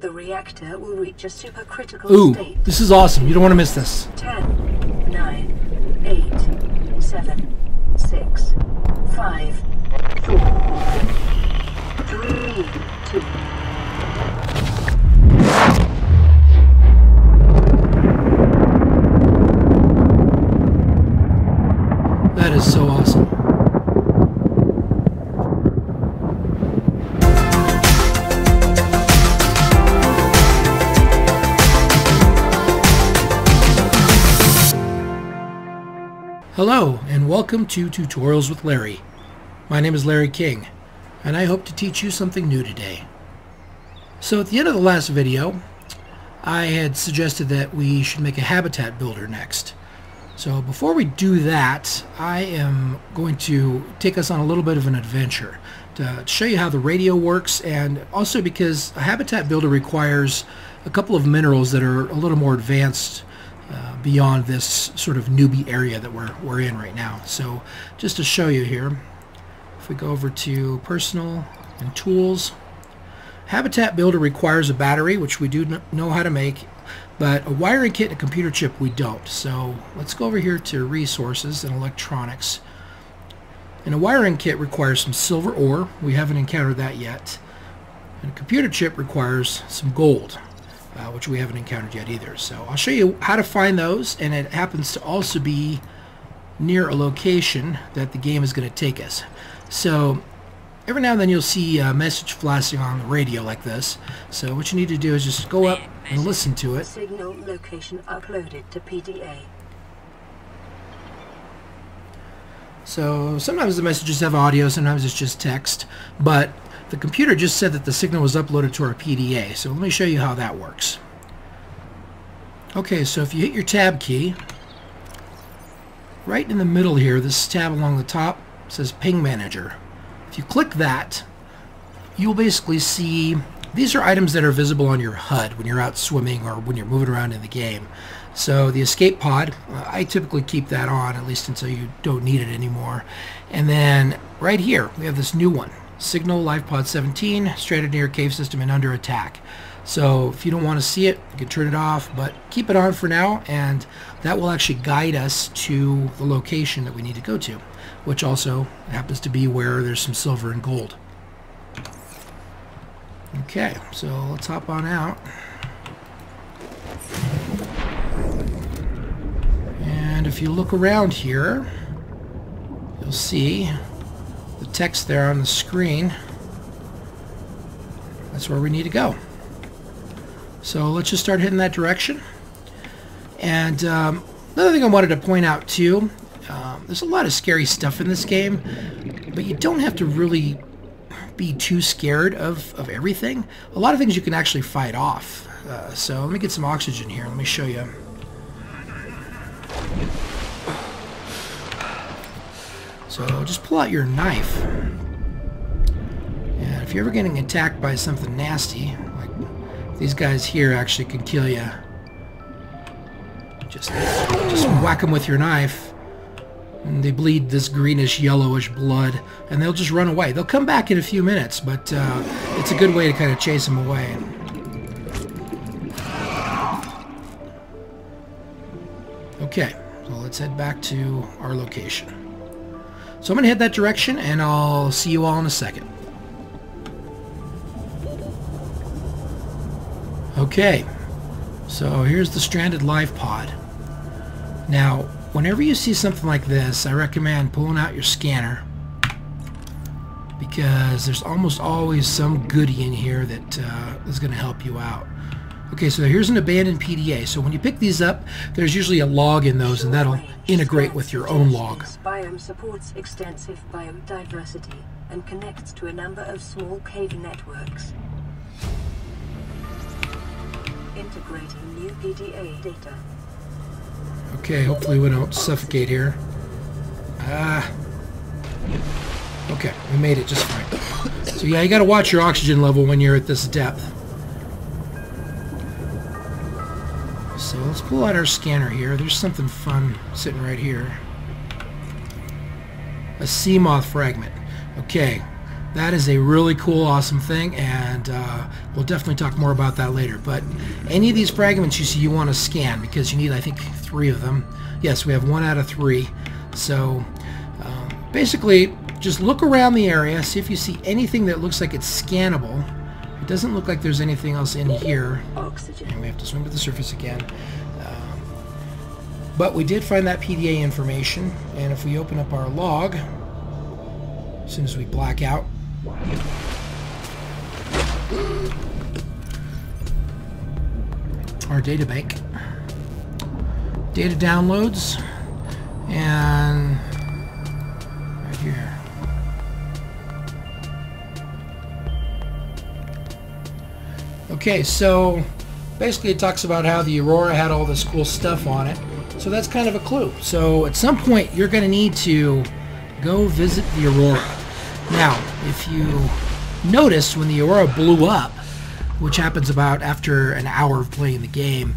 The reactor will reach a supercritical state. Ooh, this is awesome. You don't want to miss this. 10, 9, 8, 7, 6, 5, 4, 3, 2. That is so awesome. Hello, and welcome to Tutorials with Larry. My name is Larry King, and I hope to teach you something new today. So at the end of the last video, I had suggested that we should make a habitat builder next. So before we do that, I am going to take us on a little bit of an adventure to show you how the radio works, and also because a habitat builder requires a couple of minerals that are a little more advanced beyond this sort of newbie area that we're in right now. So just to show you here, if we go over to Personal and Tools, Habitat Builder requires a battery, which we do know how to make, but a wiring kit and a computer chip we don't. So let's go over here to Resources and Electronics. And a wiring kit requires some silver ore. We haven't encountered that yet. And a computer chip requires some gold, which we haven't encountered yet either. So I'll show you how to find those, and it happens to also be near a location that the game is going to take us. So every now and then you'll see a message flashing on the radio like this. So what you need to do is just go up and listen to it. Signal location uploaded to PDA. So sometimes the messages have audio, sometimes it's just text, but the computer just said that the signal was uploaded to our PDA. So let me show you how that works. Okay, so if you hit your tab key, right in the middle here, this tab along the top says Ping Manager. If you click that, you'll basically see these are items that are visible on your HUD when you're out swimming or when you're moving around in the game. So the escape pod, I typically keep that on, at least until you don't need it anymore. And then right here, we have this new one. Signal Life Pod 17, stranded near cave system and under attack. So if you don't want to see it, you can turn it off, but keep it on for now, and that will actually guide us to the location that we need to go to, which also happens to be where there's some silver and gold. Okay, so let's hop on out. And if you look around here, you'll see the text there on the screen. That's where we need to go. So let's just start heading that direction. And another thing I wanted to point out too, there's a lot of scary stuff in this game, but you don't have to really be too scared of everything. A lot of things you can actually fight off. So let me get some oxygen here. Let me show you. So just pull out your knife, and if you're ever getting attacked by something nasty, like these guys here actually can kill you, just whack them with your knife, and they bleed this greenish yellowish blood, and they'll just run away. They'll come back in a few minutes, but it's a good way to kind of chase them away. Okay, so let's head back to our location. So I'm going to head that direction, and I'll see you all in a second. Okay, so here's the stranded life pod. Now, whenever you see something like this, I recommend pulling out your scanner, because there's almost always some goodie in here that is going to help you out. Okay, so here's an abandoned PDA. So when you pick these up, there's usually a log in those, and that'll integrate with your own log. This biome supports extensive biodiversity and connects to a number of small cave networks. Integrating new PDA data. Okay, hopefully we don't suffocate here. Okay, we made it just fine. So yeah, you got to watch your oxygen level when you're at this depth. So let's pull out our scanner here. There's something fun sitting right here. A sea moth fragment. Okay, That is a really cool, awesome thing, and we'll definitely talk more about that later. But any of these fragments you see, you want to scan, because you need, I think, 3 of them. Yes, we have 1 out of 3. So basically, just look around the area, see if you see anything that looks like it's scannable. It doesn't look like there's anything else in here. Oxygen. And we have to swim to the surface again. But we did find that PDA information, and if we open up our log, as soon as we black out, our data bank, data downloads, and right here. Okay, so basically it talks about how the Aurora had all this cool stuff on it. So that's kind of a clue. So at some point you're going to need to go visit the Aurora. Now, if you notice when the Aurora blew up, which happens about after an hour of playing the game,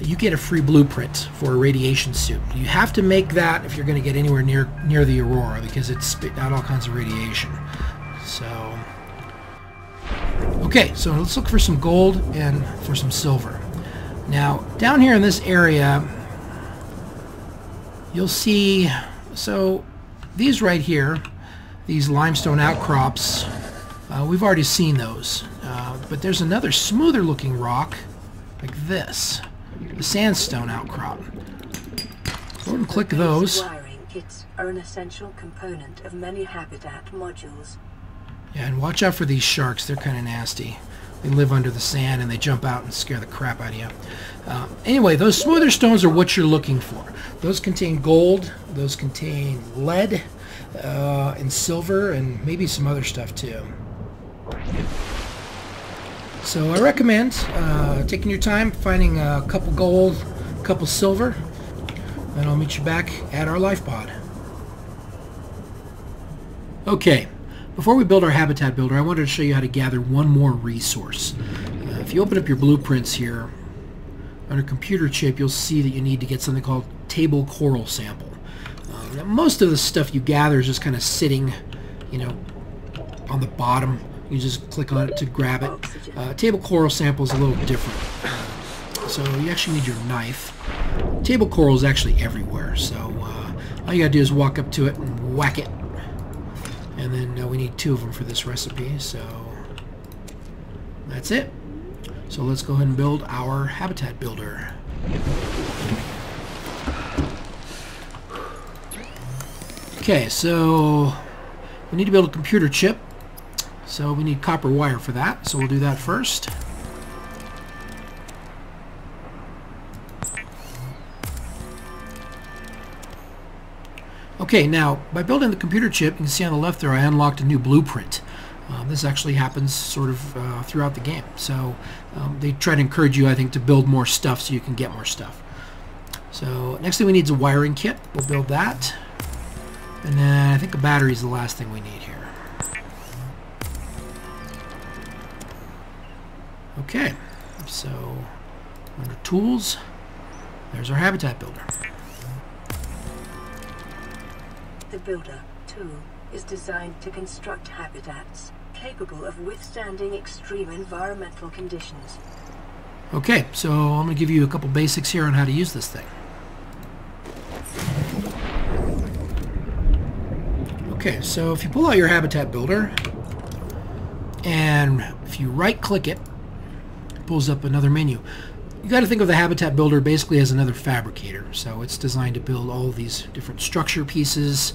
you get a free blueprint for a radiation suit. You have to make that if you're going to get anywhere near the Aurora, because it's spitting out all kinds of radiation. So, okay, so let's look for some gold and for some silver. Now, down here in this area, you'll see, so these right here, these limestone outcrops, we've already seen those. But there's another smoother looking rock, like this, the sandstone outcrop. Go and click those. Wiring kits are an essential component of many habitat modules. Yeah, and watch out for these sharks. They're kind of nasty. They live under the sand and they jump out and scare the crap out of you. Anyway, those smoother stones are what you're looking for. Those contain gold, those contain lead, and silver, and maybe some other stuff too. So I recommend taking your time, finding a couple gold, a couple silver, and I'll meet you back at our life pod. Okay. Before we build our habitat builder, I wanted to show you how to gather one more resource. If you open up your blueprints here, under computer chip, you'll see that you need to get something called table coral sample. Now most of the stuff you gather is just kind of sitting, you know, on the bottom. You just click on it to grab it. Table coral sample is a little different. So you actually need your knife. Table coral is actually everywhere, so all you gotta do is walk up to it and whack it. And then we need 2 of them for this recipe, so that's it. So let's go ahead and build our habitat builder. Okay, so we need to build a computer chip. So we need copper wire for that, so we'll do that first. Okay, now by building the computer chip, you can see on the left there I unlocked a new blueprint. This actually happens sort of throughout the game. So they try to encourage you, I think, to build more stuff so you can get more stuff. So next thing we need is a wiring kit. We'll build that. And then I think a battery is the last thing we need here. Okay, so under tools, there's our habitat builder. The Builder tool is designed to construct habitats capable of withstanding extreme environmental conditions. Okay, so I'm going to give you a couple basics here on how to use this thing. Okay, so if you pull out your habitat builder, and if you right-click it, it pulls up another menu. You got to think of the habitat builder basically as another fabricator. So it's designed to build all these different structure pieces.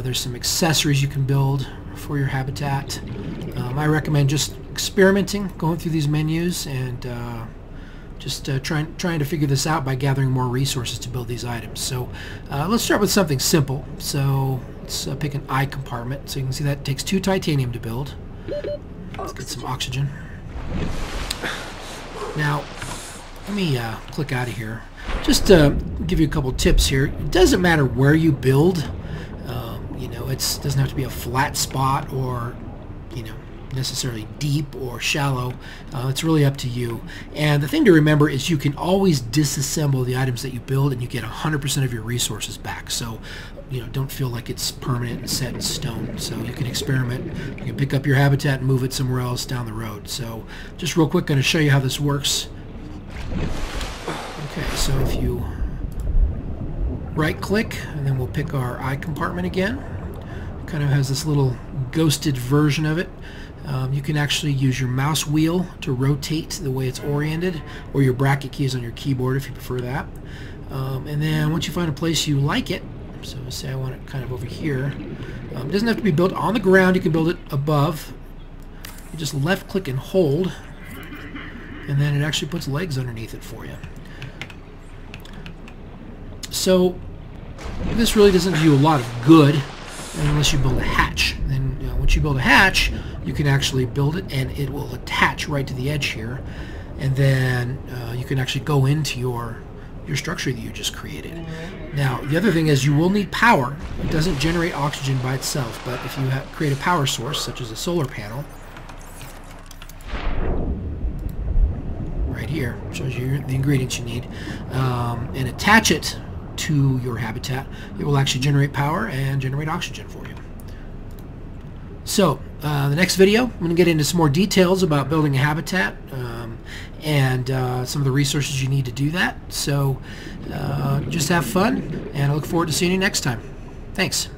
There's some accessories you can build for your habitat. I recommend just experimenting, going through these menus, and just trying to figure this out by gathering more resources to build these items. So let's start with something simple. So let's pick an eye compartment. So you can see that takes 2 titanium to build. Let's get some oxygen. Now, let me click out of here. Just to give you a couple tips here. It doesn't matter where you build. You know, it doesn't have to be a flat spot or, you know, necessarily deep or shallow. It's really up to you. And the thing to remember is you can always disassemble the items that you build, and you get 100% of your resources back. So, you know, don't feel like it's permanent and set in stone. So you can experiment. You can pick up your habitat and move it somewhere else down the road. So just real quick, going to show you how this works. Okay, so if you right click, and then we'll pick our eye compartment again. It kind of has this little ghosted version of it. You can actually use your mouse wheel to rotate the way it's oriented, or your bracket keys on your keyboard if you prefer that. And then once you find a place you like it, so say I want it kind of over here, it doesn't have to be built on the ground, you can build it above. You just left click and hold, and then it actually puts legs underneath it for you. So this really doesn't do you a lot of good unless you build a hatch. Then once you build a hatch, you can actually build it and it will attach right to the edge here, and then you can actually go into your structure that you just created. Now the other thing is you will need power. It doesn't generate oxygen by itself, but if you create a power source such as a solar panel, right here shows you the ingredients you need, and attach it to your habitat, it will actually generate power and generate oxygen for you. So the next video, I'm going to get into some more details about building a habitat and some of the resources you need to do that. So just have fun, and I look forward to seeing you next time. Thanks.